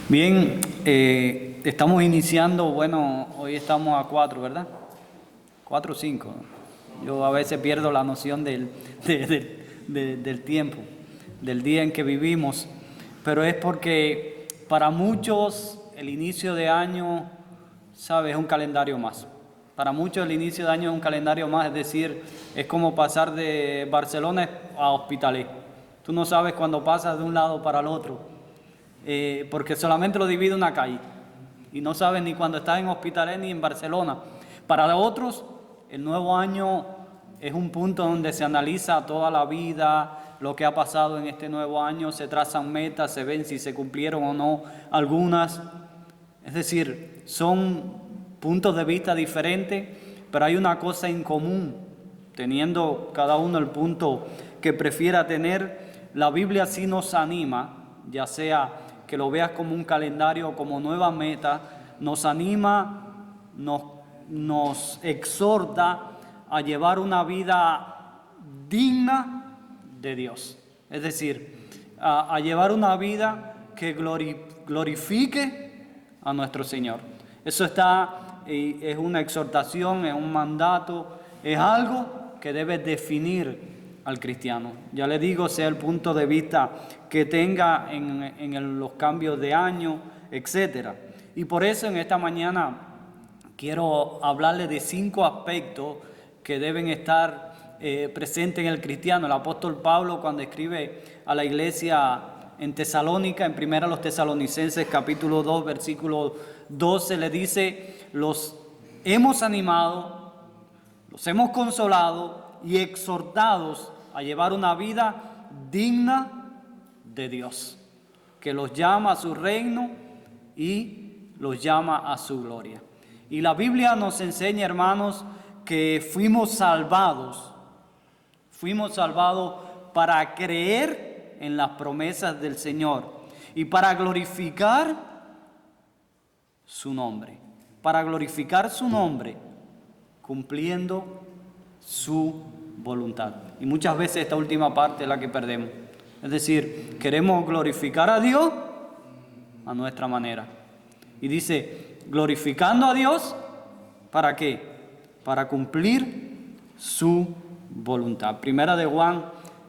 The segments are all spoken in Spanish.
Bien, estamos iniciando, bueno, hoy estamos a 4, ¿verdad? 4 o 5. Yo a veces pierdo la noción del tiempo, del día en que vivimos, pero es porque para muchos el inicio de año, ¿sabes? Es un calendario más. Para muchos el inicio de año es un calendario más, es decir, es como pasar de Barcelona a Hospitalet. Tú no sabes cuándo pasas de un lado para el otro. Porque solamente lo divide una calle y no sabes ni cuando estás en Hospitalet ni en Barcelona. Para otros, el nuevo año es un punto donde se analiza toda la vida, lo que ha pasado en este nuevo año, se trazan metas, se ven si se cumplieron o no algunas. Es decir, son puntos de vista diferentes, pero hay una cosa en común, teniendo cada uno el punto que prefiera tener. La Biblia sí nos anima, ya sea que lo veas como un calendario, como nueva meta, nos anima, nos exhorta a llevar una vida digna de Dios. Es decir, a llevar una vida que glorifique a nuestro Señor. Eso es una exhortación, es un mandato, es algo que debe definir al cristiano. Ya le digo, sea el punto de vista que tenga en los cambios de año, etc. Y por eso en esta mañana quiero hablarle de 5 aspectos que deben estar presentes en el cristiano. El apóstol Pablo, cuando escribe a la iglesia en Tesalónica, en 1 Tesalonicenses capítulo 2, versículo 12, le dice: los hemos animado, los hemos consolado y exhortados a llevar una vida digna de Dios, que los llama a su reino y los llama a su gloria. Y la Biblia nos enseña, hermanos, que fuimos salvados para creer en las promesas del Señor y para glorificar su nombre, cumpliendo su voluntad. Y muchas veces esta última parte es la que perdemos. Es decir, queremos glorificar a Dios a nuestra manera. Y dice, glorificando a Dios, ¿para qué? Para cumplir su voluntad. Primera de Juan,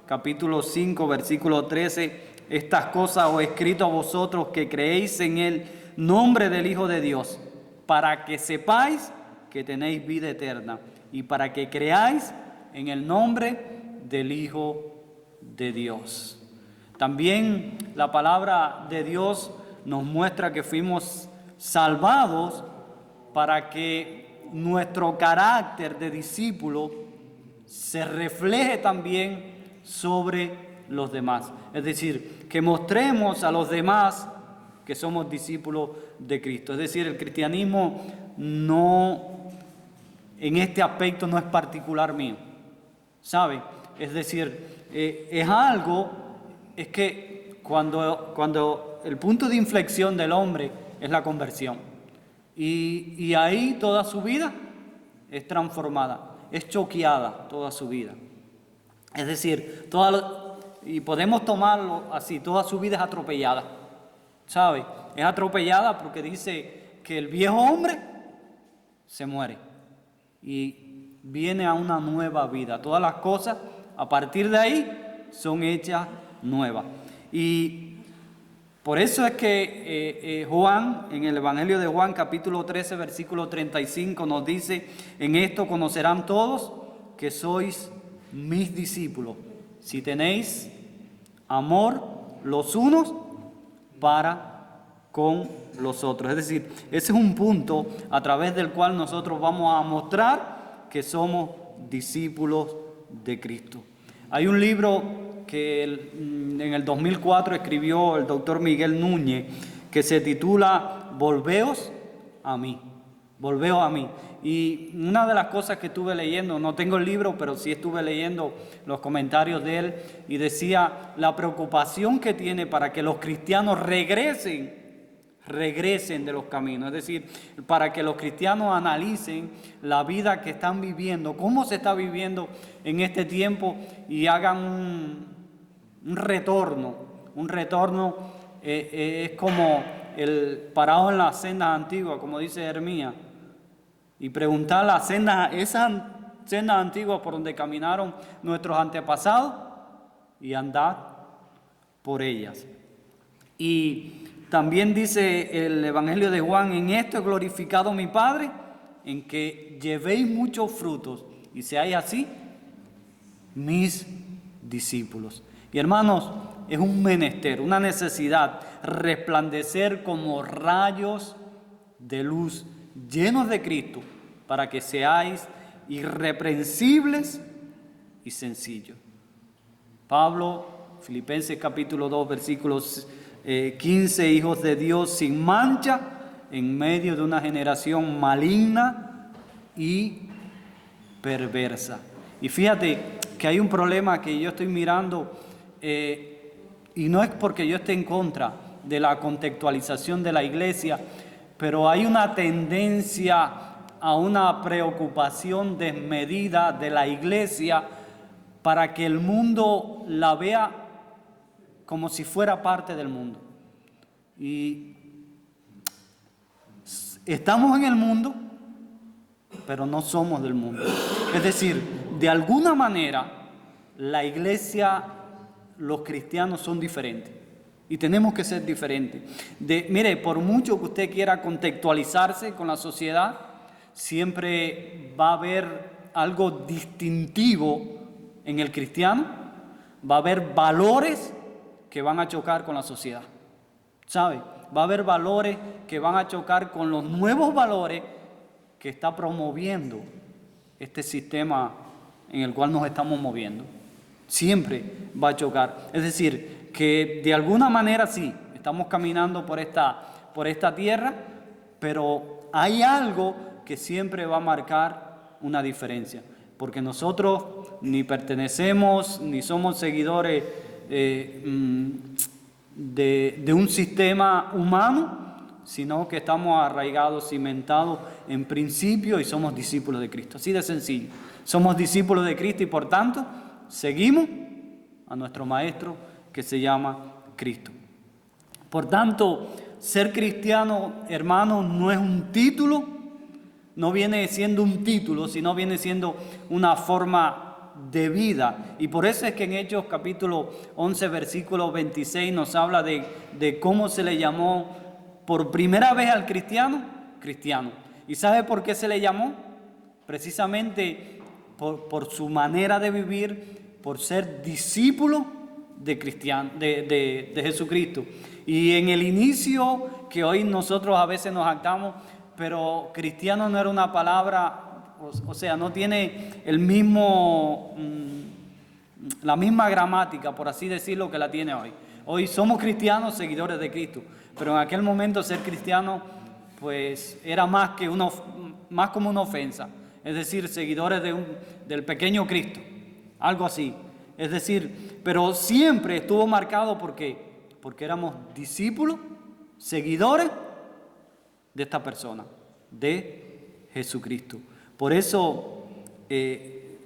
capítulo 5, versículo 13. Estas cosas os he escrito a vosotros que creéis en el nombre del Hijo de Dios, para que sepáis que tenéis vida eterna y para que creáis en el nombre del Hijo de Dios. También la palabra de Dios nos muestra que fuimos salvados para que nuestro carácter de discípulo se refleje también sobre los demás. Es decir, que mostremos a los demás que somos discípulos de Cristo. Es decir, el cristianismo en este aspecto no es particular mío, ¿sabe? Es decir, es que cuando el punto de inflexión del hombre es la conversión, y ahí toda su vida es transformada, es choqueada toda su vida. Es decir, y podemos tomarlo así, toda su vida es atropellada, ¿sabe? Es atropellada porque dice que el viejo hombre se muere y viene a una nueva vida. Todas las cosas a partir de ahí son hechas nuevas. Y por eso es que Juan, en el Evangelio de Juan, capítulo 13, versículo 35, nos dice: en esto conocerán todos que sois mis discípulos, si tenéis amor los unos para con los otros. Es decir, ese es un punto a través del cual nosotros vamos a mostrar que somos discípulos de Cristo. Hay un libro que en el 2004 escribió el doctor Miguel Núñez, que se titula Volveos a mí. Volveos a mí. Y una de las cosas que estuve leyendo, no tengo el libro, pero sí estuve leyendo los comentarios de él, y decía la preocupación que tiene para que los cristianos regresen de los caminos. Es decir, para que los cristianos analicen la vida que están viviendo, cómo se está viviendo en este tiempo, y hagan un retorno. Es como parados en las sendas antiguas, como dice Jeremías, y preguntar esas sendas antiguas por donde caminaron nuestros antepasados y andar por ellas. Y también dice el Evangelio de Juan: en esto he glorificado a mi Padre, en que llevéis muchos frutos y seáis así mis discípulos. Y hermanos, es un menester, una necesidad, resplandecer como rayos de luz llenos de Cristo, para que seáis irreprensibles y sencillos. Pablo, Filipenses capítulo 2, versículos 15, hijos de Dios sin mancha, en medio de una generación maligna y perversa. Y fíjate que hay un problema que yo estoy mirando, y no es porque yo esté en contra de la contextualización de la iglesia, pero hay una tendencia a una preocupación desmedida de la iglesia para que el mundo la vea como si fuera parte del mundo. Y estamos en el mundo, pero no somos del mundo. Es decir, de alguna manera, la iglesia, los cristianos son diferentes. Y tenemos que ser diferentes. Mire, por mucho que usted quiera contextualizarse con la sociedad, siempre va a haber algo distintivo en el cristiano. Va a haber valores que van a chocar con la sociedad. ¿Sabe? Va a haber valores que van a chocar con los nuevos valores que está promoviendo este sistema en el cual nos estamos moviendo. Siempre va a chocar. Es decir, que de alguna manera sí, estamos caminando por esta tierra, pero hay algo que siempre va a marcar una diferencia, porque nosotros ni pertenecemos ni somos seguidores de un sistema humano, sino que estamos arraigados, cimentados en principio y somos discípulos de Cristo. Así de sencillo. Somos discípulos de Cristo y por tanto seguimos a nuestro Maestro que se llama Cristo. Por tanto, ser cristiano, hermanos, no es un título, no viene siendo un título, sino viene siendo una forma de vida. Y por eso es que en Hechos capítulo 11, versículo 26 nos habla de cómo se le llamó por primera vez al cristiano, cristiano. ¿Y sabe por qué se le llamó? Precisamente por su manera de vivir, por ser discípulo de Jesucristo. Y en el inicio, que hoy nosotros a veces nos jactamos, pero cristiano no era una palabra, o sea, no tiene la misma gramática, por así decirlo, que la tiene hoy. Hoy somos cristianos, seguidores de Cristo, pero en aquel momento ser cristiano pues era más como una ofensa, es decir, seguidores del pequeño Cristo, algo así. Es decir, pero siempre estuvo marcado porque éramos discípulos, seguidores de esta persona, de Jesucristo. Por eso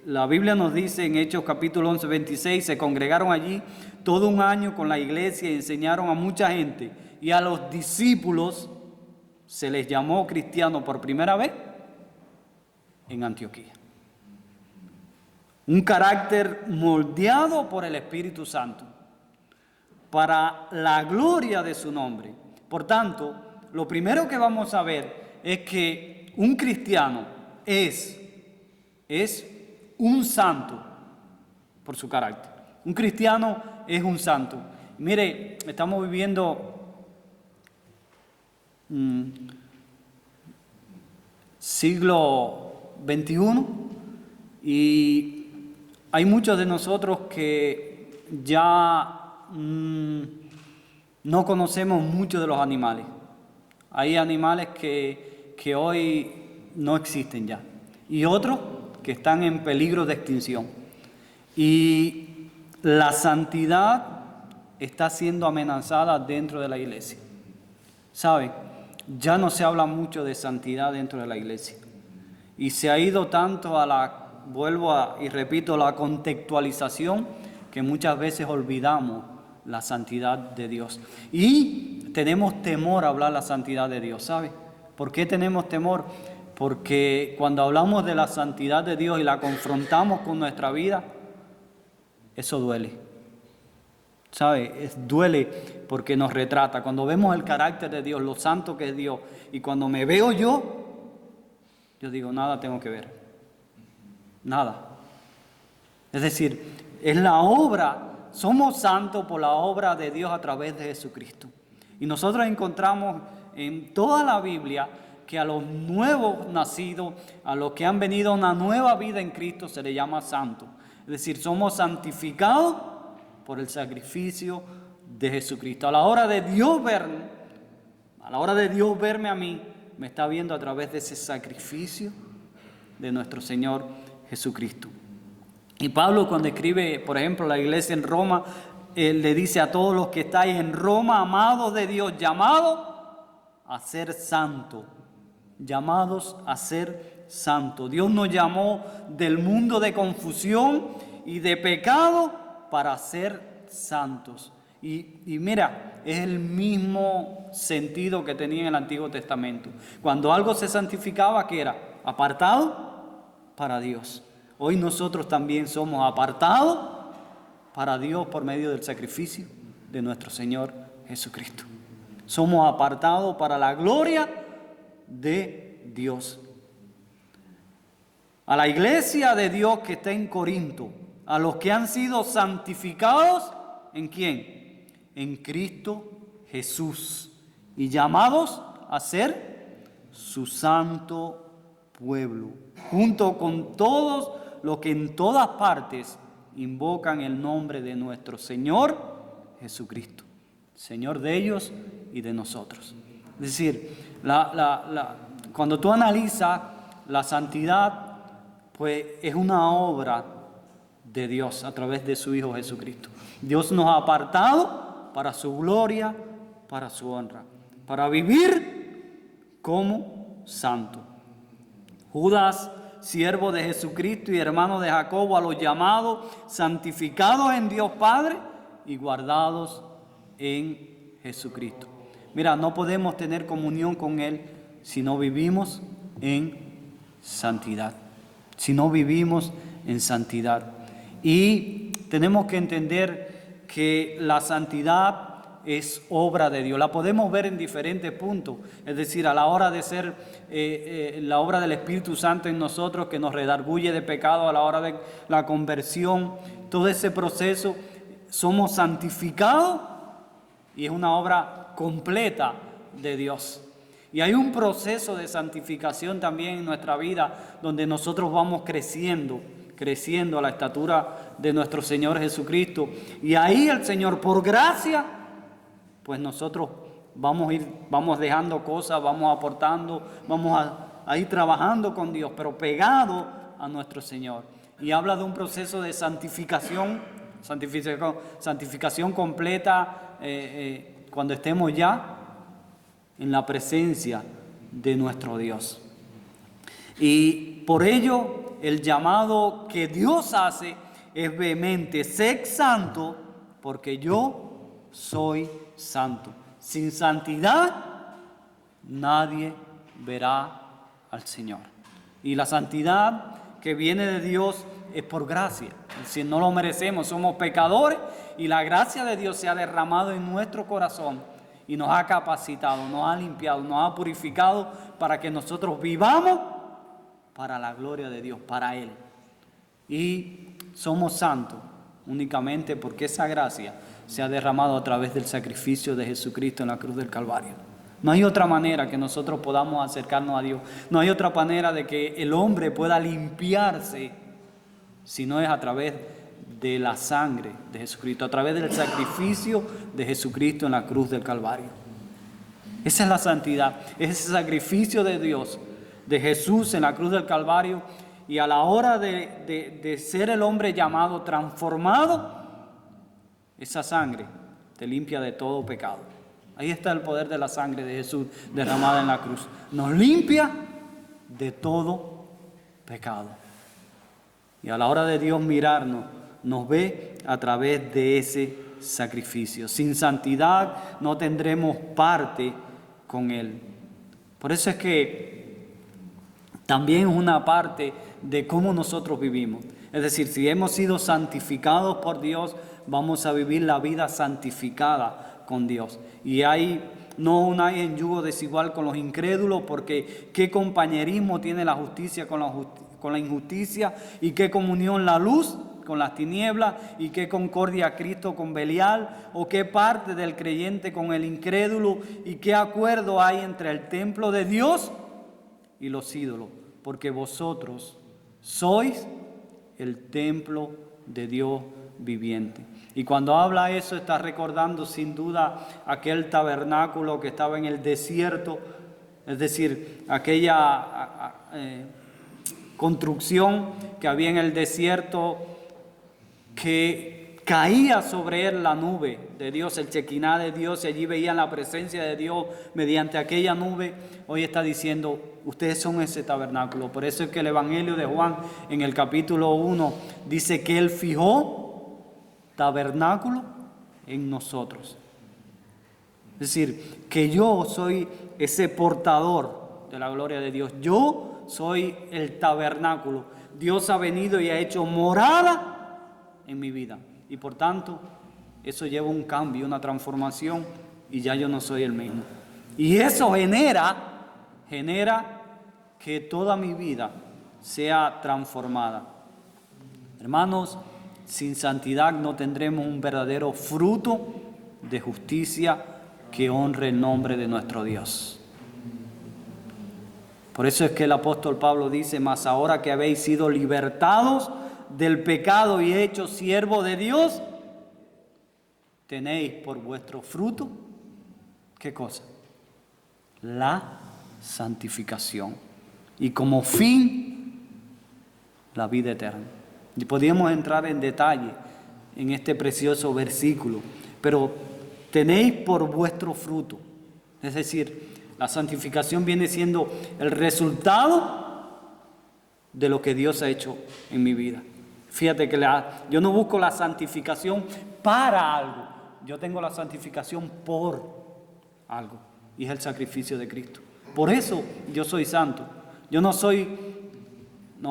la Biblia nos dice en Hechos capítulo 11, 26, se congregaron allí todo un año con la iglesia y enseñaron a mucha gente. Y a los discípulos se les llamó cristianos por primera vez en Antioquía. Un carácter moldeado por el Espíritu Santo para la gloria de su nombre. Por tanto, lo primero que vamos a ver es que un cristiano es un santo por su carácter. Un cristiano es un santo. Mire, estamos viviendo siglo XXI y hay muchos de nosotros que ya no conocemos mucho de los animales. Hay animales que hoy no existen ya y otros que están en peligro de extinción. Y la santidad está siendo amenazada dentro de la iglesia. ¿Sabe? Ya no se habla mucho de santidad dentro de la iglesia. Y se ha ido tanto y repito, la contextualización, que muchas veces olvidamos la santidad de Dios. Y tenemos temor a hablar la santidad de Dios, ¿sabe? ¿Por qué tenemos temor? Porque cuando hablamos de la santidad de Dios y la confrontamos con nuestra vida, eso duele. ¿Sabe? Duele porque nos retrata. Cuando vemos el carácter de Dios, lo santo que es Dios, y cuando me veo yo digo, nada tengo que ver. Nada. Es decir, es la obra, somos santos por la obra de Dios a través de Jesucristo. Y nosotros encontramos en toda la Biblia que a los nuevos nacidos, a los que han venido a una nueva vida en Cristo, se les llama santo. Es decir, somos santificados por el sacrificio de Jesucristo. A la hora de Dios verme a mí, me está viendo a través de ese sacrificio de nuestro Señor Jesucristo. Y Pablo, cuando escribe, por ejemplo, la iglesia en Roma, él le dice a todos los que estáis en Roma, amados de Dios, llamados a ser santos. Llamados a ser santos. Dios nos llamó del mundo de confusión y de pecado para ser santos. Y mira, es el mismo sentido que tenía en el Antiguo Testamento. Cuando algo se santificaba, ¿qué era? Apartado para Dios. Hoy nosotros también somos apartados para Dios por medio del sacrificio de nuestro Señor Jesucristo. Somos apartados para la gloria de Dios. A la iglesia de Dios que está en Corinto, a los que han sido santificados, ¿en quién? En Cristo Jesús, y llamados a ser su santo pueblo, junto con todos los que en todas partes invocan el nombre de nuestro Señor Jesucristo, Señor de ellos y de nosotros. Es decir, cuando tú analizas la santidad, pues es una obra de Dios a través de su Hijo Jesucristo. Dios nos ha apartado para su gloria, para su honra, para vivir como santo. Judas, siervo de Jesucristo y hermano de Jacobo, a los llamados, santificados en Dios Padre y guardados en Jesucristo. Mira, no podemos tener comunión con Él si no vivimos en santidad. Si no vivimos en santidad. Y tenemos que entender que la santidad es obra de Dios. La podemos ver en diferentes puntos. Es decir, a la hora de ser la obra del Espíritu Santo en nosotros, que nos redarguye de pecado a la hora de la conversión. Todo ese proceso, somos santificados y es una obra completa de Dios. Y hay un proceso de santificación también en nuestra vida donde nosotros vamos creciendo a la estatura de nuestro Señor Jesucristo. Y ahí el Señor, por gracia, pues nosotros vamos dejando cosas, vamos aportando, vamos a ir trabajando con Dios, pero pegado a nuestro Señor. Y habla de un proceso de santificación completa cuando estemos ya en la presencia de nuestro Dios. Y por ello, el llamado que Dios hace es vehemente: sed santo, porque yo soy santo. Sin santidad, nadie verá al Señor. Y la santidad que viene de Dios es por gracia. Si no lo merecemos, somos pecadores y la gracia de Dios se ha derramado en nuestro corazón y nos ha capacitado, nos ha limpiado, nos ha purificado para que nosotros vivamos para la gloria de Dios, para Él. Y somos santos únicamente porque esa gracia se ha derramado a través del sacrificio de Jesucristo en la cruz del Calvario. No hay otra manera que nosotros podamos acercarnos a Dios. No hay otra manera de que el hombre pueda limpiarse si no es a través de la sangre de Jesucristo, a través del sacrificio de Jesucristo en la cruz del Calvario. Esa es la santidad, es ese sacrificio de Dios, de Jesús en la cruz del Calvario, y a la hora de ser el hombre llamado, transformado, esa sangre te limpia de todo pecado. Ahí está el poder de la sangre de Jesús derramada en la cruz. Nos limpia de todo pecado. Y a la hora de Dios mirarnos, nos ve a través de ese sacrificio. Sin santidad no tendremos parte con Él. Por eso es que también es una parte de cómo nosotros vivimos. Es decir, si hemos sido santificados por Dios, vamos a vivir la vida santificada con Dios. Y no hay en yugo desigual con los incrédulos, porque qué compañerismo tiene la justicia con la injusticia, y qué comunión la luz con las tinieblas, y qué concordia Cristo con Belial, o qué parte del creyente con el incrédulo, y qué acuerdo hay entre el templo de Dios y los ídolos, porque vosotros sois el templo de Dios viviente. Y cuando habla eso, está recordando sin duda aquel tabernáculo que estaba en el desierto, es decir, aquella construcción que había en el desierto, que caía sobre él la nube de Dios, el Chequiná de Dios, y allí veían la presencia de Dios mediante aquella nube. Hoy está diciendo, ustedes son ese tabernáculo. Por eso es que el Evangelio de Juan en el capítulo 1 dice que Él fijó tabernáculo en nosotros. Es decir, que yo soy ese portador de la gloria de Dios. Yo soy el tabernáculo. Dios ha venido y ha hecho morada en mi vida. Y por tanto, eso lleva un cambio, una transformación, y ya yo no soy el mismo. Y eso genera que toda mi vida sea transformada. Hermanos, sin santidad no tendremos un verdadero fruto de justicia que honre el nombre de nuestro Dios. Por eso es que el apóstol Pablo dice, mas ahora que habéis sido libertados del pecado y hechos siervos de Dios, tenéis por vuestro fruto, ¿qué cosa? La santificación. Y como fin, la vida eterna. Y podríamos entrar en detalle en este precioso versículo, pero tenéis por vuestro fruto. Es decir, la santificación viene siendo el resultado de lo que Dios ha hecho en mi vida. Fíjate que yo no busco la santificación para algo, yo tengo la santificación por algo, y es el sacrificio de Cristo. Por eso yo soy santo. Yo no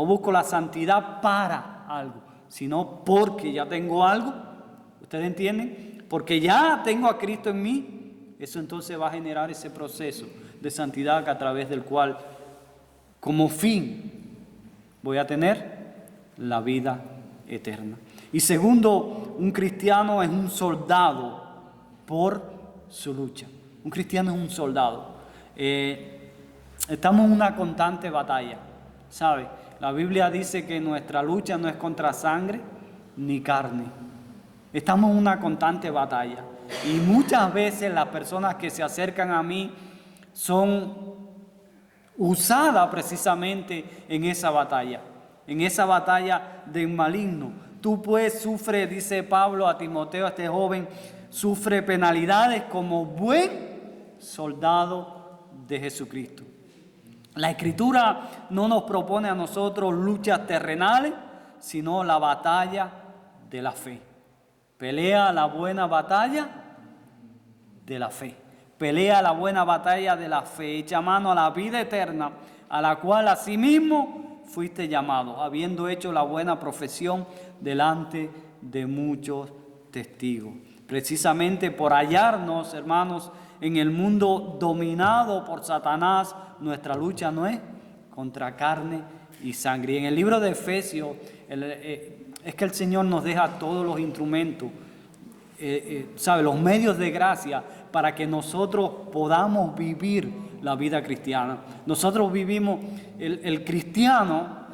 busco la santidad para algo, sino porque ya tengo algo. ¿Ustedes entienden? Porque ya tengo a Cristo en mí. Eso entonces va a generar ese proceso de santidad a través del cual, como fin, voy a tener la vida eterna. Y segundo, un cristiano es un soldado por su lucha. Un cristiano es un soldado. Estamos en una constante batalla, ¿sabe? La Biblia dice que nuestra lucha no es contra sangre ni carne. Estamos en una constante batalla. Y muchas veces las personas que se acercan a mí son usadas precisamente en esa batalla del maligno. Tú pues sufres, dice Pablo a Timoteo, a este joven, sufre penalidades como buen soldado de Jesucristo. La Escritura no nos propone a nosotros luchas terrenales, sino la batalla de la fe. Pelea la buena batalla de la fe. Pelea la buena batalla de la fe. Echa mano a la vida eterna, a la cual asimismo fuiste llamado, habiendo hecho la buena profesión delante de muchos testigos. Precisamente por hallarnos, hermanos, en el mundo dominado por Satanás, nuestra lucha no es contra carne y sangre. Y en el libro de Efesios, es que el Señor nos deja todos los instrumentos, los medios de gracia para que nosotros podamos vivir la vida cristiana. Nosotros vivimos, el cristiano,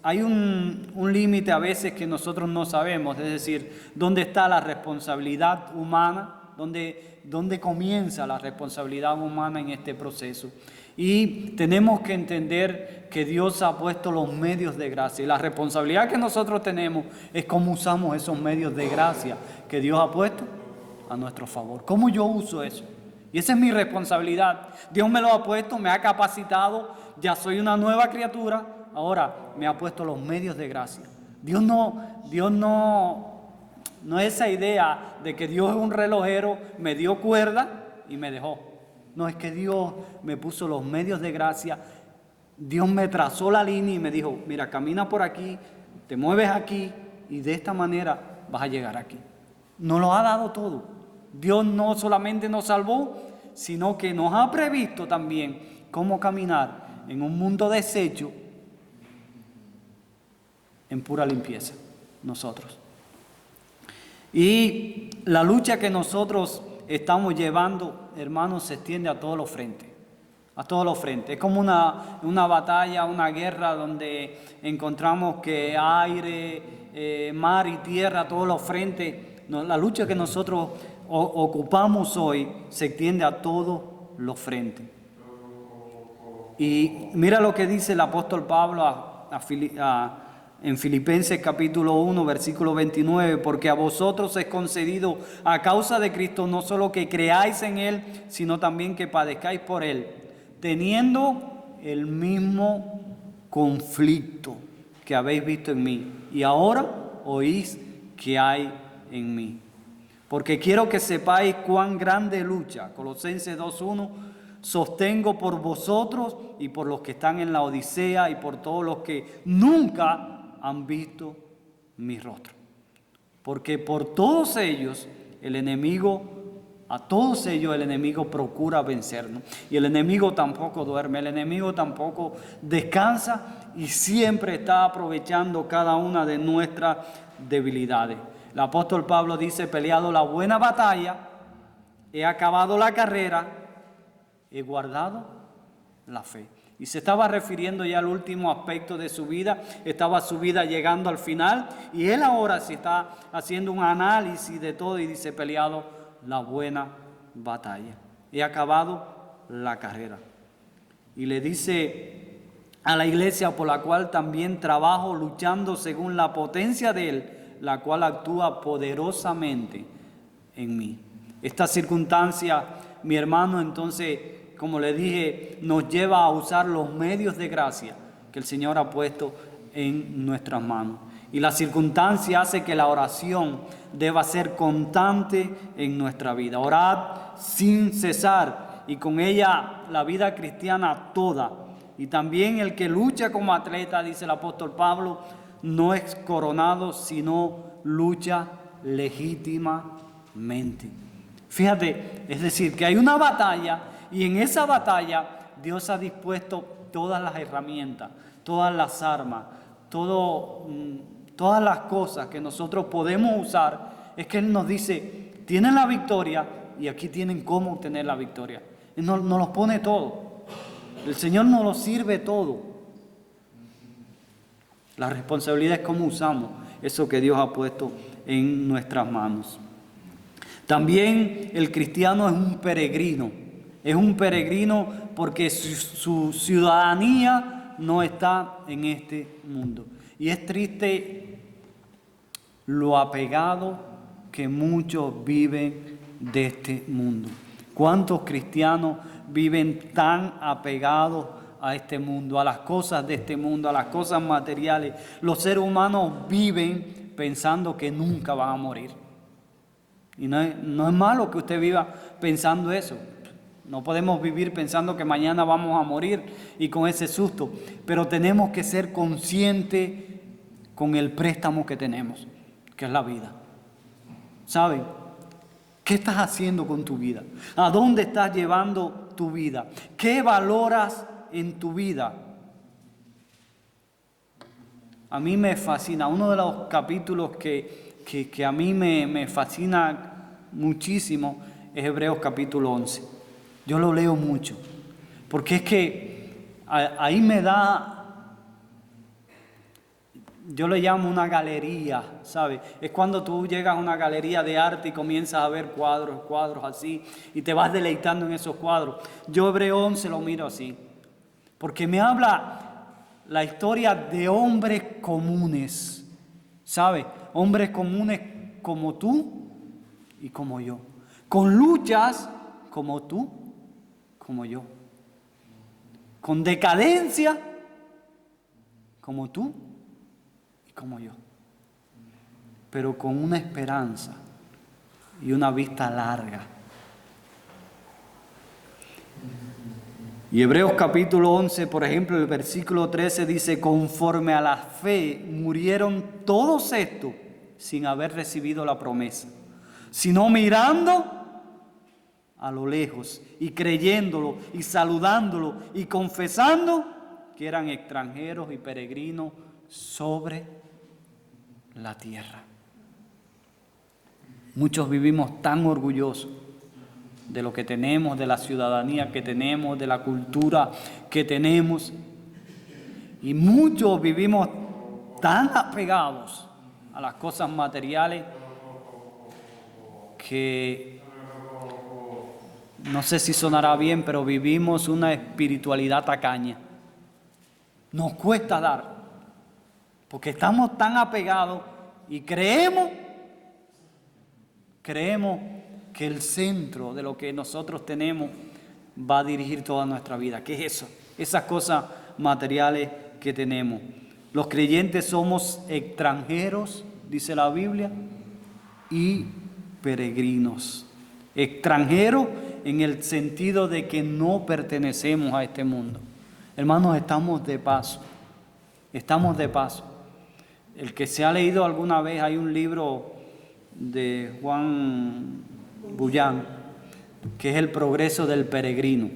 hay un límite a veces que nosotros no sabemos, es decir, ¿dónde está la responsabilidad humana? ¿Dónde comienza la responsabilidad humana en este proceso? Y tenemos que entender que Dios ha puesto los medios de gracia. Y la responsabilidad que nosotros tenemos es cómo usamos esos medios de gracia que Dios ha puesto a nuestro favor. ¿Cómo yo uso eso? Y esa es mi responsabilidad. Dios me lo ha puesto, me ha capacitado, ya soy una nueva criatura. Ahora me ha puesto los medios de gracia. Dios no No es esa idea de que Dios es un relojero, me dio cuerda y me dejó. No, es que Dios me puso los medios de gracia. Dios me trazó la línea y me dijo, mira, camina por aquí, te mueves aquí y de esta manera vas a llegar aquí. Nos lo ha dado todo. Dios no solamente nos salvó, sino que nos ha previsto también cómo caminar en un mundo deshecho en pura limpieza, nosotros. Y la lucha que nosotros estamos llevando, hermanos, se extiende a todos los frentes. A todos los frentes. Es como una batalla, una guerra donde encontramos que aire, mar y tierra, a todos los frentes. La lucha que nosotros ocupamos hoy se extiende a todos los frentes. Y mira lo que dice el apóstol Pablo en Filipenses capítulo 1, versículo 29, porque a vosotros es concedido a causa de Cristo no solo que creáis en Él, sino también que padezcáis por Él, teniendo el mismo conflicto que habéis visto en mí, y ahora oís que hay en mí. Porque quiero que sepáis cuán grande lucha, Colosenses 2:1, sostengo por vosotros y por los que están en la Odisea y por todos los que nunca han visto mi rostro. Porque por todos ellos a todos ellos el enemigo procura vencernos. Y el enemigo tampoco duerme, el enemigo tampoco descansa y siempre está aprovechando cada una de nuestras debilidades. El apóstol Pablo dice, he peleado la buena batalla, he acabado la carrera, he guardado la fe. Y se estaba refiriendo ya al último aspecto de su vida, estaba su vida llegando al final y él ahora se está haciendo un análisis de todo y dice, he peleado la buena batalla, he acabado la carrera. Y le dice a la iglesia por la cual también trabajo luchando según la potencia de Él, la cual actúa poderosamente en mí. Esta circunstancia, mi hermano, entonces, como le dije, nos lleva a usar los medios de gracia que el Señor ha puesto en nuestras manos. Y la circunstancia hace que la oración deba ser constante en nuestra vida. Orad sin cesar y con ella la vida cristiana toda. Y también el que lucha como atleta, dice el apóstol Pablo, no es coronado, sino lucha legítimamente. Fíjate, es decir, que hay una batalla y en esa batalla Dios ha dispuesto todas las herramientas, todas las armas, todas las cosas que nosotros podemos usar. Es que Él nos dice, tienen la victoria y aquí tienen cómo obtener la victoria. Él nos los pone todo. El Señor nos lo sirve todo. La responsabilidad es cómo usamos eso que Dios ha puesto en nuestras manos. También el cristiano es un peregrino. Es un peregrino porque su ciudadanía no está en este mundo. Y es triste lo apegado que muchos viven de este mundo. ¿Cuántos cristianos viven tan apegados a este mundo, a las cosas de este mundo, a las cosas materiales? Los seres humanos viven pensando que nunca van a morir. Y no es malo que usted viva pensando eso. No podemos vivir pensando que mañana vamos a morir y con ese susto. Pero tenemos que ser conscientes con el préstamo que tenemos, que es la vida. ¿Saben? ¿Qué estás haciendo con tu vida? ¿A dónde estás llevando tu vida? ¿Qué valoras en tu vida? A mí me fascina. Uno de los capítulos que a mí me fascina muchísimo es Hebreos capítulo 11. Yo lo leo mucho, porque es que ahí me da, yo le llamo una galería, ¿sabes? Es cuando tú llegas a una galería de arte y comienzas a ver cuadros así, y te vas deleitando en esos cuadros. Yo Hebreos 11 lo miro así, porque me habla la historia de hombres comunes, ¿sabes? Hombres comunes como tú y como yo, con luchas como tú, como yo, con decadencia como tú y como yo. pero con una esperanza y una vista larga. Y Hebreos capítulo 11, por ejemplo, el versículo 13 dice, conforme a la fe murieron todos estos sin haber recibido la promesa, sino mirando a lo lejos y creyéndolo y saludándolo y confesando que eran extranjeros y peregrinos sobre la tierra. Muchos vivimos tan orgullosos de lo que tenemos, de la ciudadanía que tenemos, de la cultura que tenemos. Y muchos vivimos tan apegados a las cosas materiales que, no sé si sonará bien, pero vivimos una espiritualidad tacaña. Nos cuesta dar, porque estamos tan apegados y creemos que el centro de lo que nosotros tenemos va a dirigir toda nuestra vida. ¿Qué es eso? Esas cosas materiales que tenemos. Los creyentes somos extranjeros, dice la Biblia, y peregrinos. Extranjeros en el sentido de que no pertenecemos a este mundo. Hermanos, estamos de paso. Estamos de paso. El que se ha leído alguna vez, hay un libro de Juan Bullán, que es El progreso del peregrino.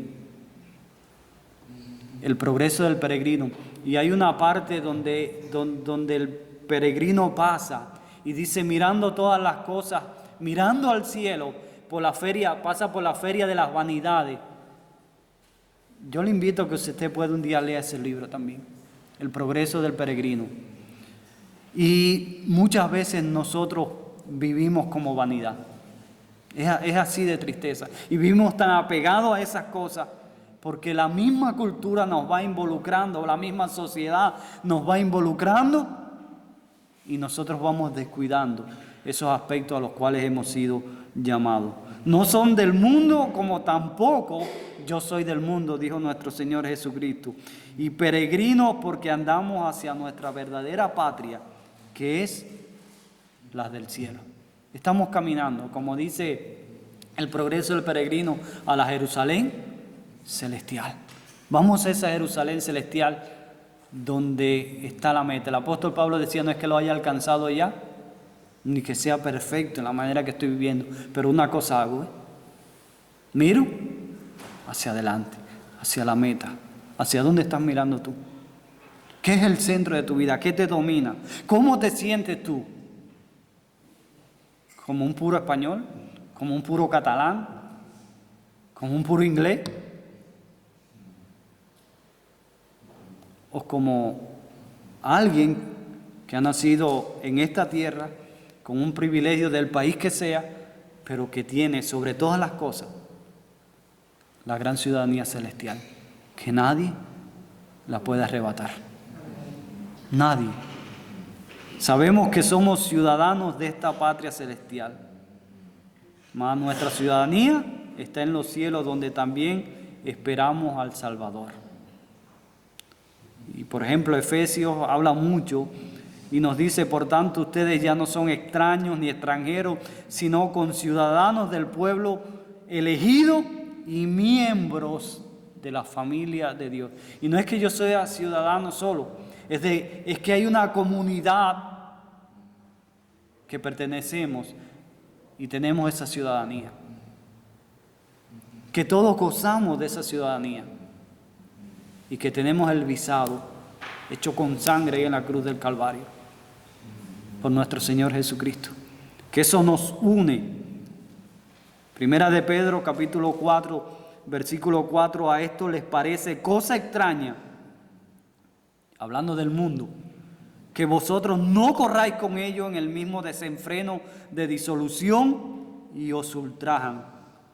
El progreso del peregrino. Y hay una parte donde el peregrino pasa y dice, mirando todas las cosas, mirando al cielo, por la feria, pasa por la feria de las vanidades. Yo le invito a que usted pueda un día leer ese libro también, El progreso del peregrino. Y muchas veces nosotros vivimos como vanidad. Es así de tristeza. Y vivimos tan apegados a esas cosas porque la misma cultura nos va involucrando, la misma sociedad nos va involucrando y nosotros vamos descuidando esos aspectos a los cuales hemos sido llamados. No son del mundo como tampoco yo soy del mundo, dijo nuestro Señor Jesucristo. Y peregrinos porque andamos hacia nuestra verdadera patria, que es la del cielo. Estamos caminando, como dice el progreso del peregrino, a la Jerusalén celestial. Vamos a esa Jerusalén celestial donde está la meta. El apóstol Pablo decía, no es que lo haya alcanzado ya, ni que sea perfecto en la manera que estoy viviendo, pero una cosa hago, miro hacia adelante, hacia la meta. ¿Hacia dónde estás mirando tú? ¿Qué es el centro de tu vida? ¿Qué te domina? ¿Cómo te sientes tú? ¿Como un puro español? ¿Como un puro catalán? ¿Como un puro inglés? ¿O como alguien que ha nacido en esta tierra con un privilegio del país que sea, pero que tiene sobre todas las cosas la gran ciudadanía celestial, que nadie la puede arrebatar? Nadie. Sabemos que somos ciudadanos de esta patria celestial, mas nuestra ciudadanía está en los cielos, donde también esperamos al Salvador. Y por ejemplo, Efesios habla mucho y nos dice, por tanto, ustedes ya no son extraños ni extranjeros, sino conciudadanos del pueblo elegido y miembros de la familia de Dios. Y no es que yo sea ciudadano solo, es que hay una comunidad que pertenecemos y tenemos esa ciudadanía, que todos gozamos de esa ciudadanía y que tenemos el visado hecho con sangre ahí en la cruz del Calvario por nuestro Señor Jesucristo, que eso nos une. Primera de Pedro capítulo 4 versículo 4, a esto les parece cosa extraña, hablando del mundo, que vosotros no corráis con ellos en el mismo desenfreno de disolución y os ultrajan,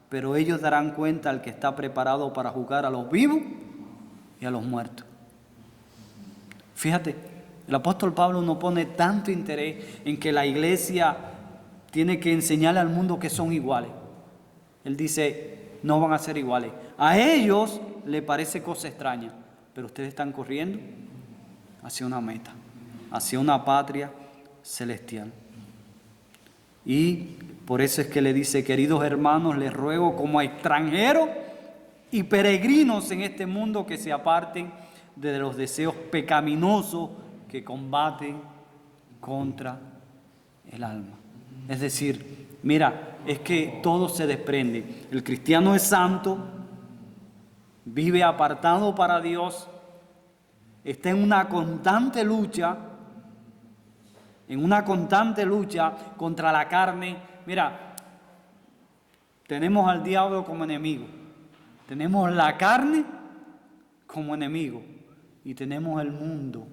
pero ellos darán cuenta al que está preparado para juzgar a los vivos y a los muertos. Fíjate, el apóstol Pablo no pone tanto interés en que la iglesia tiene que enseñarle al mundo que son iguales. Él dice, no van a ser iguales. A ellos les parece cosa extraña, pero ustedes están corriendo hacia una meta, hacia una patria celestial. Y por eso es que le dice, queridos hermanos, les ruego como a extranjeros y peregrinos en este mundo que se aparten de los deseos pecaminosos que combaten contra el alma. Es decir, mira, es que todo se desprende. El cristiano es santo, vive apartado para Dios, está en una constante lucha contra la carne. Mira, tenemos al diablo como enemigo, tenemos la carne como enemigo y tenemos el mundo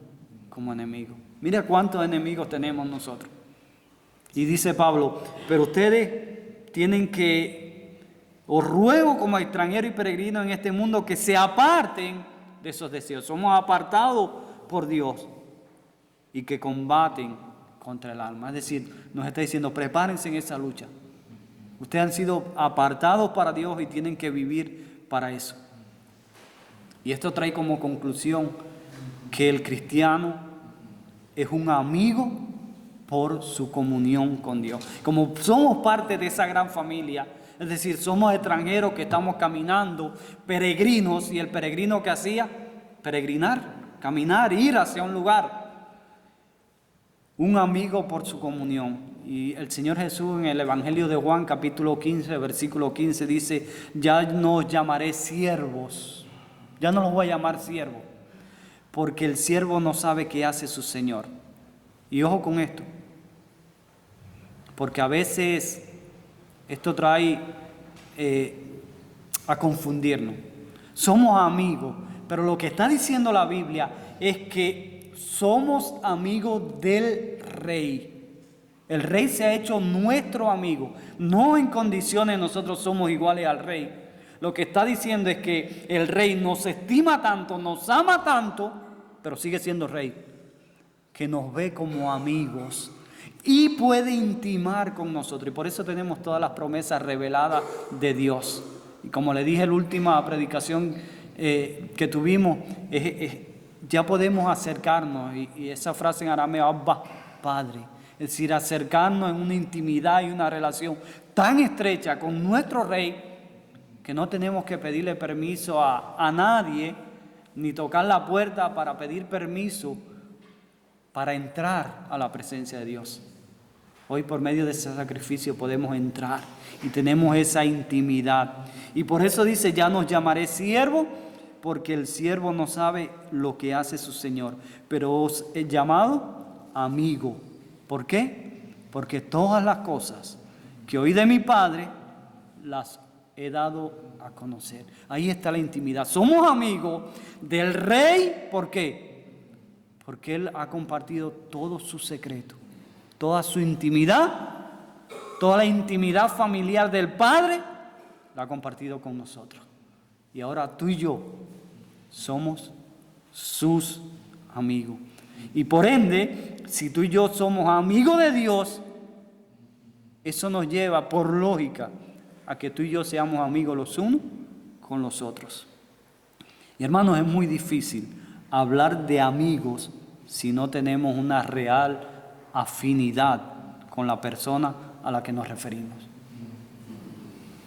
como enemigo. Mira cuántos enemigos tenemos nosotros. Y dice Pablo, pero ustedes tienen que, os ruego como extranjeros y peregrinos en este mundo, que se aparten de esos deseos. Somos apartados por Dios y que combaten contra el alma. Es decir, nos está diciendo, prepárense en esa lucha. Ustedes han sido apartados para Dios y tienen que vivir para eso. Y esto trae como conclusión que el cristiano es un amigo por su comunión con Dios. Como somos parte de esa gran familia, es decir, somos extranjeros que estamos caminando, peregrinos, y el peregrino que hacía, peregrinar, caminar, ir hacia un lugar. Un amigo por su comunión. Y el Señor Jesús en el Evangelio de Juan, capítulo 15, versículo 15, dice, ya no os llamaré siervos, ya no los voy a llamar siervos, porque el siervo no sabe qué hace su Señor. Y ojo con esto, porque a veces esto trae a confundirnos. Somos amigos, pero lo que está diciendo la Biblia es que somos amigos del Rey. El Rey se ha hecho nuestro amigo, no en condiciones nosotros somos iguales al Rey. Lo que está diciendo es que el Rey nos estima tanto, nos ama tanto, pero sigue siendo Rey, que nos ve como amigos y puede intimar con nosotros. Y por eso tenemos todas las promesas reveladas de Dios. Y como le dije en la última predicación que tuvimos, ya podemos acercarnos. Y esa frase en arameo, Abba, Padre. Es decir, acercarnos en una intimidad y una relación tan estrecha con nuestro Rey que no tenemos que pedirle permiso a nadie, ni tocar la puerta para pedir permiso para entrar a la presencia de Dios. Hoy por medio de ese sacrificio podemos entrar y tenemos esa intimidad. Y por eso dice, ya nos llamaré siervo, porque el siervo no sabe lo que hace su Señor. Pero os he llamado amigo. ¿Por qué? Porque todas las cosas que oí de mi Padre las he dado a conocer. Ahí está la intimidad. Somos amigos del Rey. ¿Por qué? Porque Él ha compartido todo su secreto, toda su intimidad, toda la intimidad familiar del Padre, la ha compartido con nosotros. Y ahora tú y yo somos sus amigos. Y por ende, si tú y yo somos amigos de Dios, eso nos lleva, por lógica, a que tú y yo seamos amigos los unos con los otros. Y hermanos, es muy difícil hablar de amigos si no tenemos una real afinidad con la persona a la que nos referimos.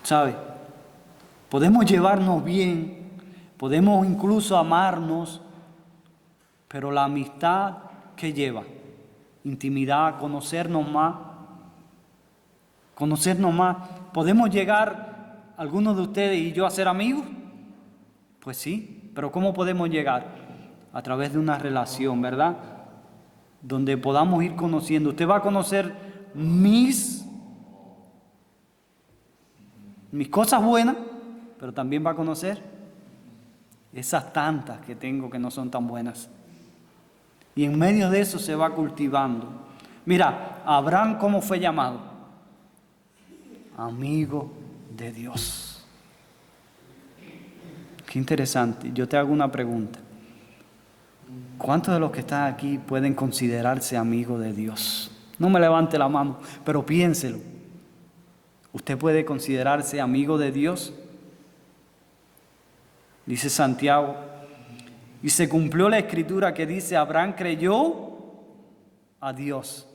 ¿Sabe? Podemos llevarnos bien, podemos incluso amarnos, pero la amistad, ¿qué lleva? Intimidad, conocernos más. ¿Podemos llegar, algunos de ustedes y yo, a ser amigos? Pues sí, pero ¿cómo podemos llegar? A través de una relación, ¿verdad? Donde podamos ir conociendo. Usted va a conocer mis cosas buenas, pero también va a conocer esas tantas que tengo que no son tan buenas. Y en medio de eso se va cultivando. Mira, Abraham, ¿cómo fue llamado? Amigo de Dios. Qué interesante. Yo te hago una pregunta. ¿Cuántos de los que están aquí pueden considerarse amigos de Dios? No me levante la mano, pero piénselo. ¿Usted puede considerarse amigo de Dios? Dice Santiago, y se cumplió la escritura que dice, Abraham creyó a Dios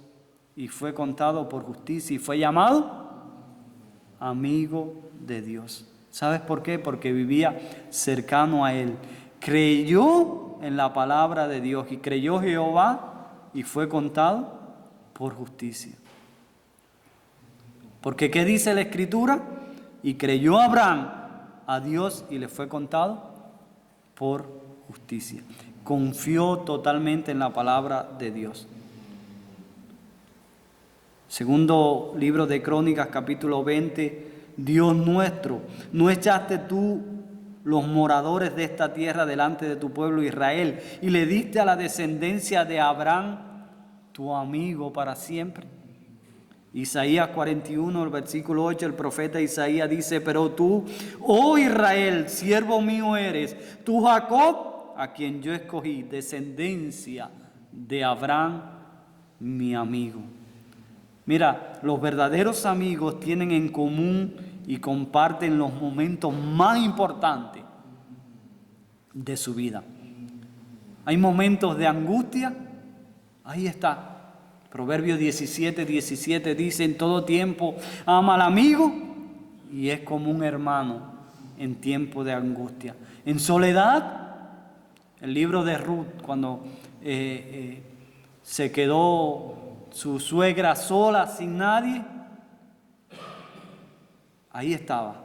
y fue contado por justicia y fue llamado amigo de Dios. ¿Sabes por qué? Porque vivía cercano a Él. Creyó en la palabra de Dios y creyó Jehová y fue contado por justicia. Porque ¿qué dice la Escritura? Y creyó Abraham a Dios y le fue contado por justicia. Confió totalmente en la palabra de Dios. Segundo libro de Crónicas, capítulo 20. Dios nuestro, ¿no echaste tú los moradores de esta tierra delante de tu pueblo Israel y le diste a la descendencia de Abraham tu amigo para siempre? Isaías 41, el versículo 8, el profeta Isaías dice: pero tú, oh Israel, siervo mío eres, tú Jacob, a quien yo escogí, descendencia de Abraham, mi amigo. Mira, los verdaderos amigos tienen en común y comparten los momentos más importantes de su vida. Hay momentos de angustia, ahí está. Proverbios 17 dice: en todo tiempo ama al amigo y es como un hermano en tiempo de angustia. En soledad, el libro de Ruth, cuando se quedó su suegra sola, sin nadie, ahí estaba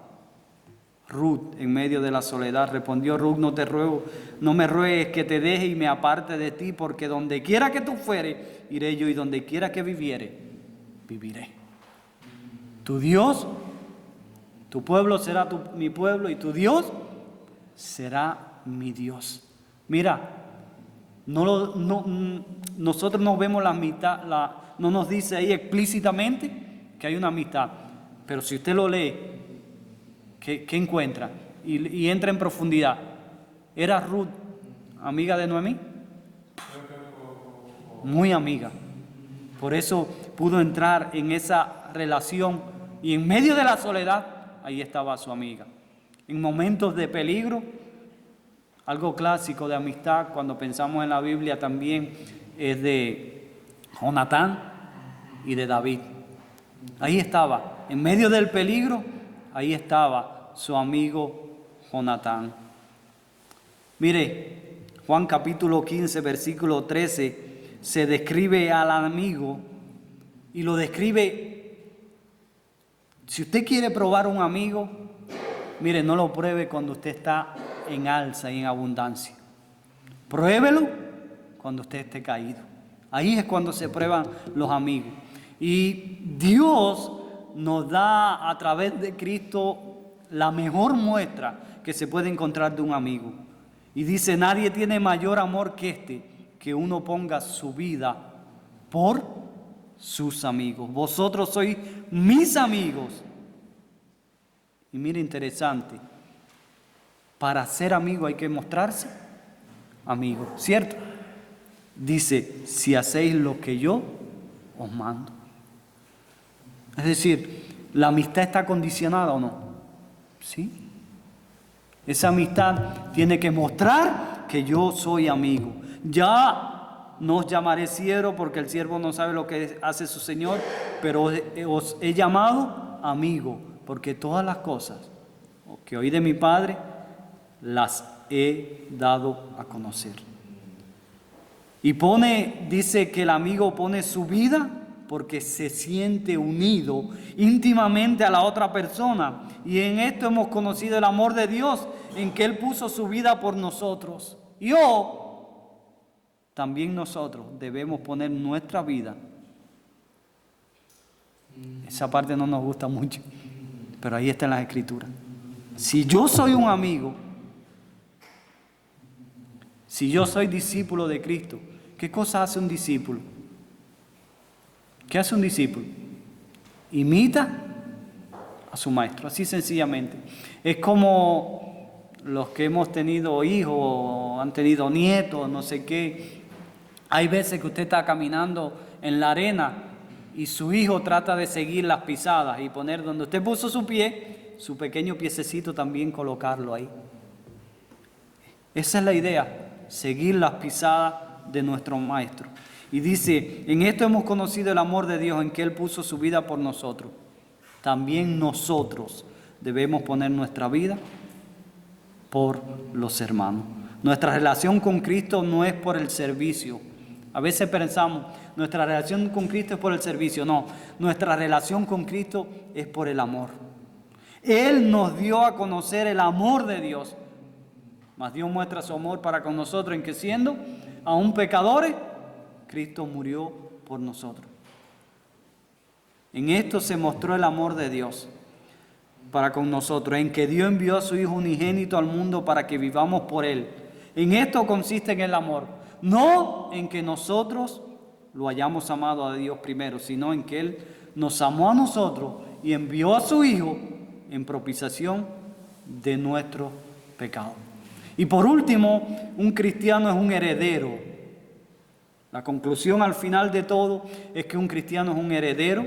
Ruth en medio de la soledad. Respondió Ruth: no te ruego, no me ruegues que te deje y me aparte de ti, porque donde quiera que tú fueres, iré yo, y donde quiera que viviere, viviré. Tu Dios, tu pueblo será mi pueblo, y tu Dios será mi Dios. Mira, nosotros no vemos la amistad, no nos dice ahí explícitamente que hay una amistad, pero si usted lo lee, ¿qué encuentra? Y entra en profundidad. ¿Era Ruth amiga de Noemí? Muy amiga. Por eso pudo entrar en esa relación, y en medio de la soledad, ahí estaba su amiga. En momentos de peligro, algo clásico de amistad cuando pensamos en la Biblia también es de Jonatán y de David. Ahí estaba, en medio del peligro, ahí estaba su amigo Jonatán. Mire, Juan capítulo 15, versículo 13, se describe al amigo y lo describe. Si usted quiere probar un amigo, mire, no lo pruebe cuando usted está en alza y en abundancia. Pruébelo cuando usted esté caído. Ahí es cuando se prueban los amigos. Y Dios nos da a través de Cristo la mejor muestra que se puede encontrar de un amigo. Y dice: nadie tiene mayor amor que este, que uno ponga su vida por sus amigos. Vosotros sois mis amigos. Y mire, interesante, para ser amigo hay que mostrarse amigo, ¿cierto? Dice: si hacéis lo que yo os mando. Es decir, ¿la amistad está condicionada o no? Sí. Esa amistad tiene que mostrar que yo soy amigo. Ya no os llamaré siervo, porque el siervo no sabe lo que hace su señor, pero os he llamado amigo, porque todas las cosas que oí de mi Padre las he dado a conocer. Y dice que el amigo pone su vida porque se siente unido íntimamente a la otra persona. Y en esto hemos conocido el amor de Dios, en que Él puso su vida por nosotros. Y también nosotros debemos poner nuestra vida. Esa parte no nos gusta mucho, pero ahí está en las Escrituras. Si yo soy un amigo, si yo soy discípulo de Cristo, ¿qué cosa hace un discípulo? ¿Qué hace un discípulo? Imita a su maestro, así sencillamente. Es como los que hemos tenido hijos, han tenido nietos, no sé qué. Hay veces que usted está caminando en la arena y su hijo trata de seguir las pisadas y poner donde usted puso su pie, su pequeño piececito también colocarlo ahí. Esa es la idea, seguir las pisadas de nuestro maestro. Y dice, en esto hemos conocido el amor de Dios, en que Él puso su vida por nosotros. También nosotros debemos poner nuestra vida por los hermanos. Nuestra relación con Cristo no es por el servicio. A veces pensamos, nuestra relación con Cristo es por el servicio. No, nuestra relación con Cristo es por el amor. Él nos dio a conocer el amor de Dios. Mas Dios muestra su amor para con nosotros en que siendo aún pecadores, Cristo murió por nosotros. En esto se mostró el amor de Dios para con nosotros, en que Dios envió a su Hijo unigénito al mundo para que vivamos por Él. En esto consiste en el amor, no en que nosotros lo hayamos amado a Dios primero, sino en que Él nos amó a nosotros y envió a su Hijo en propiciación de nuestro pecado. Y por último, un cristiano es un heredero. La conclusión al final de todo es que un cristiano es un heredero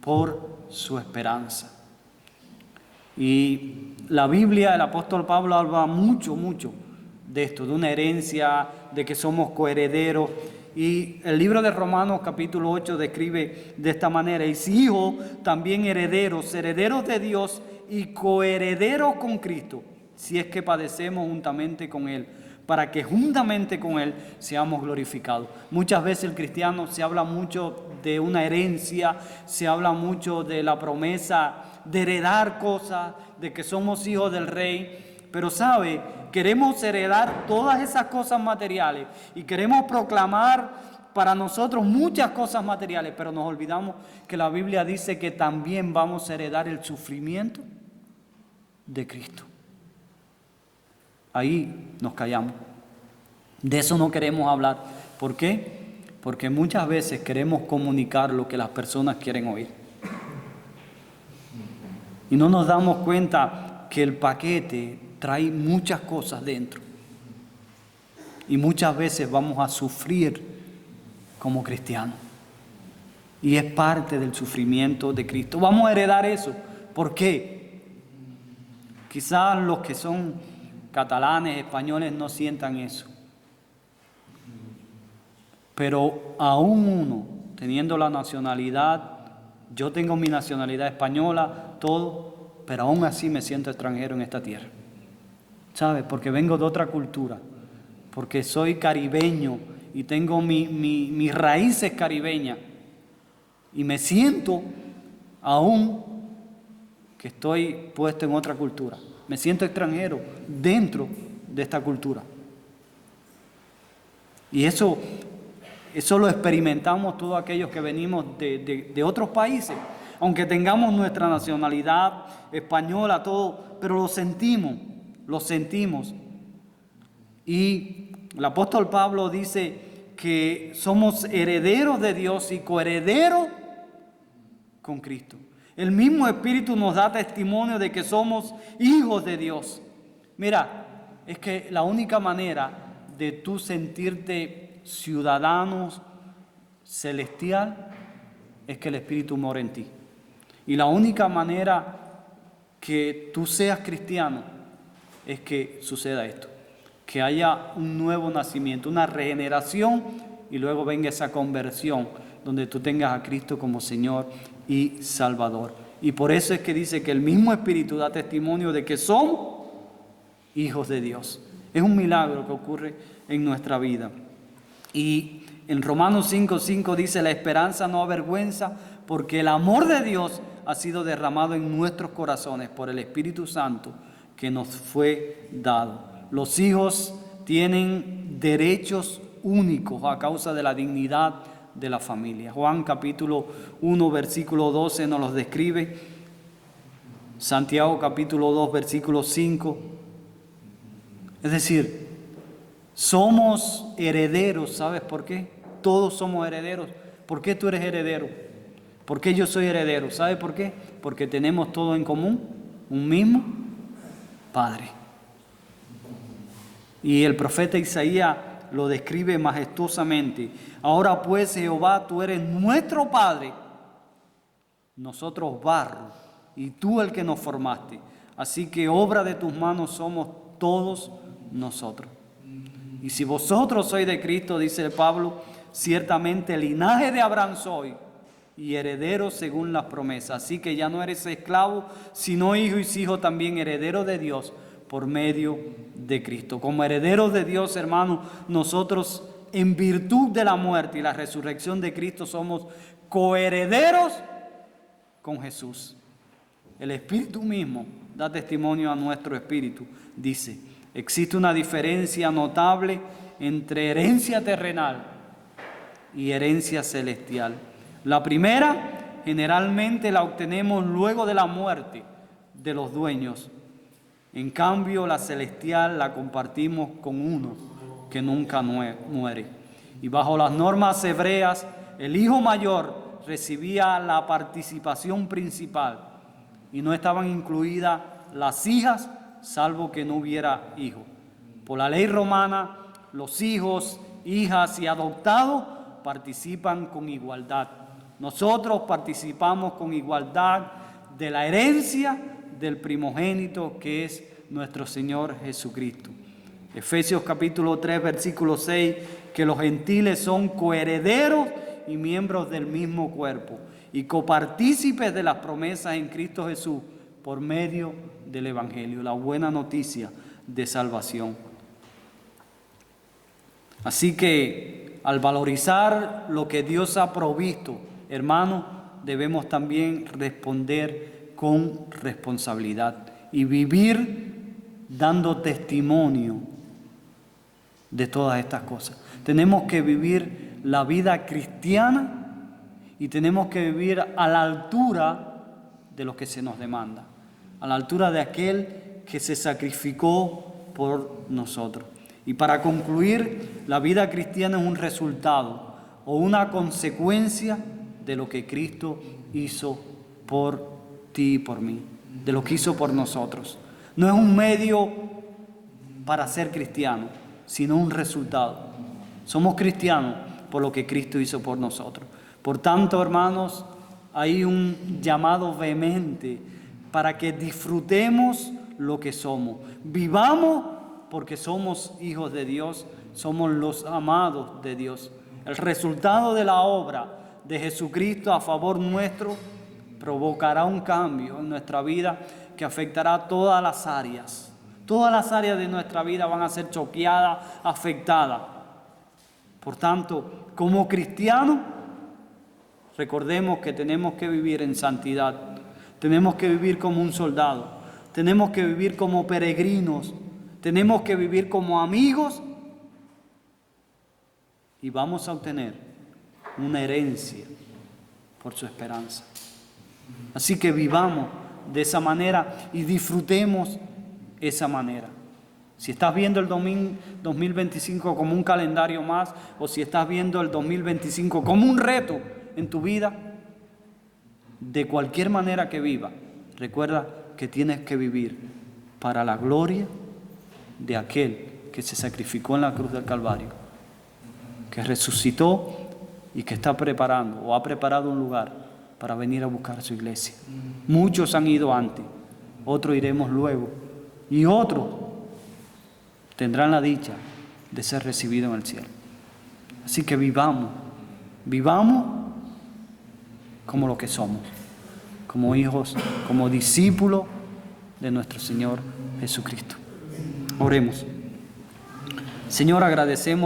por su esperanza. Y la Biblia, el apóstol Pablo habla mucho de esto, de una herencia, de que somos coherederos. Y el libro de Romanos capítulo 8 describe de esta manera: y si hijos, también herederos, herederos de Dios y coherederos con Cristo, si es que padecemos juntamente con Él, para que juntamente con Él seamos glorificados. Muchas veces el cristiano se habla mucho de una herencia, se habla mucho de la promesa de heredar cosas, de que somos hijos del Rey. Pero sabe, queremos heredar todas esas cosas materiales y queremos proclamar para nosotros muchas cosas materiales, pero nos olvidamos que la Biblia dice que también vamos a heredar el sufrimiento de Cristo. Ahí nos callamos. De eso no queremos hablar. ¿Por qué? Porque muchas veces queremos comunicar lo que las personas quieren oír. Y no nos damos cuenta que el paquete trae muchas cosas dentro. Y muchas veces vamos a sufrir como cristianos. Y es parte del sufrimiento de Cristo. Vamos a heredar eso. ¿Por qué? Quizás los que son catalanes, españoles no sientan eso. Pero aún uno, teniendo la nacionalidad, yo tengo mi nacionalidad española, todo, pero aún así me siento extranjero en esta tierra. ¿Sabes? Porque vengo de otra cultura, porque soy caribeño y tengo mis raíces caribeñas. Y me siento aún que estoy puesto en otra cultura. Me siento extranjero dentro de esta cultura. Y eso lo experimentamos todos aquellos que venimos de otros países. Aunque tengamos nuestra nacionalidad española, todo, pero lo sentimos. Y el apóstol Pablo dice que somos herederos de Dios y coherederos con Cristo. El mismo Espíritu nos da testimonio de que somos hijos de Dios. Mira, es que la única manera de tú sentirte ciudadano celestial es que el Espíritu mora en ti. Y la única manera que tú seas cristiano es que suceda esto, que haya un nuevo nacimiento, una regeneración y luego venga esa conversión donde tú tengas a Cristo como Señor y Salvador. Y por eso es que dice que el mismo Espíritu da testimonio de que somos hijos de Dios. Es un milagro que ocurre en nuestra vida. Y en Romanos 5:5 dice: la esperanza no avergüenza, porque el amor de Dios ha sido derramado en nuestros corazones por el Espíritu Santo que nos fue dado. Los hijos tienen derechos únicos a causa de la dignidad de la familia. Juan capítulo 1 versículo 12 nos los describe. Santiago capítulo 2 versículo 5. Es decir, somos herederos. ¿Sabes por qué? Todos somos herederos. ¿Por qué tú eres heredero? ¿Por qué yo soy heredero? ¿Sabe por qué? Porque tenemos todo en común, un mismo Padre. Y el profeta Isaías lo describe majestuosamente. Ahora pues, Jehová, tú eres nuestro Padre, nosotros barro, y tú el que nos formaste. Así que obra de tus manos somos todos nosotros. Y si vosotros sois de Cristo, dice Pablo, ciertamente linaje de Abraham soy y heredero según las promesas. Así que ya no eres esclavo, sino hijo, y hijo también heredero de Dios por medio de Cristo. Como herederos de Dios, hermanos, nosotros en virtud de la muerte y la resurrección de Cristo somos coherederos con Jesús. El Espíritu mismo da testimonio a nuestro espíritu. Dice, existe una diferencia notable entre herencia terrenal y herencia celestial. La primera generalmente la obtenemos luego de la muerte de los dueños. En cambio, la celestial la compartimos con uno que nunca muere. Y bajo las normas hebreas, el hijo mayor recibía la participación principal y no estaban incluidas las hijas, salvo que no hubiera hijo. Por la ley romana, los hijos, hijas y adoptados participan con igualdad. Nosotros participamos con igualdad de la herencia del primogénito, que es nuestro Señor Jesucristo. Efesios capítulo 3, versículo 6, que los gentiles son coherederos y miembros del mismo cuerpo y copartícipes de las promesas en Cristo Jesús por medio del Evangelio, la buena noticia de salvación. Así que al valorizar lo que Dios ha provisto, hermanos, debemos también responder con responsabilidad y vivir dando testimonio de todas estas cosas. Tenemos que vivir la vida cristiana y tenemos que vivir a la altura de lo que se nos demanda, a la altura de aquel que se sacrificó por nosotros. Y para concluir, la vida cristiana es un resultado o una consecuencia de lo que Cristo hizo por ti y por mí, de lo que hizo por nosotros. No es un medio para ser cristiano, sino un resultado. Somos cristianos por lo que Cristo hizo por nosotros. Por tanto, hermanos, hay un llamado vehemente para que disfrutemos lo que somos. Vivamos porque somos hijos de Dios, somos los amados de Dios. El resultado de la obra de Jesucristo a favor nuestro provocará un cambio en nuestra vida que afectará todas las áreas. Todas las áreas de nuestra vida van a ser choqueadas, afectadas. Por tanto, como cristianos, recordemos que tenemos que vivir en santidad. Tenemos que vivir como un soldado. Tenemos que vivir como peregrinos. Tenemos que vivir como amigos. Y vamos a obtener una herencia por su esperanza. Así que vivamos de esa manera y disfrutemos esa manera. Si estás viendo el 2025 como un calendario más, o si estás viendo el 2025 como un reto en tu vida, de cualquier manera que viva, recuerda que tienes que vivir para la gloria de aquel que se sacrificó en la cruz del Calvario, que resucitó y que está preparando o ha preparado un lugar para venir a buscar su iglesia. Muchos han ido antes, otros iremos luego y otros tendrán la dicha de ser recibidos en el cielo. Así que vivamos como lo que somos, como hijos, como discípulos de nuestro Señor Jesucristo. Oremos. Señor, agradecemos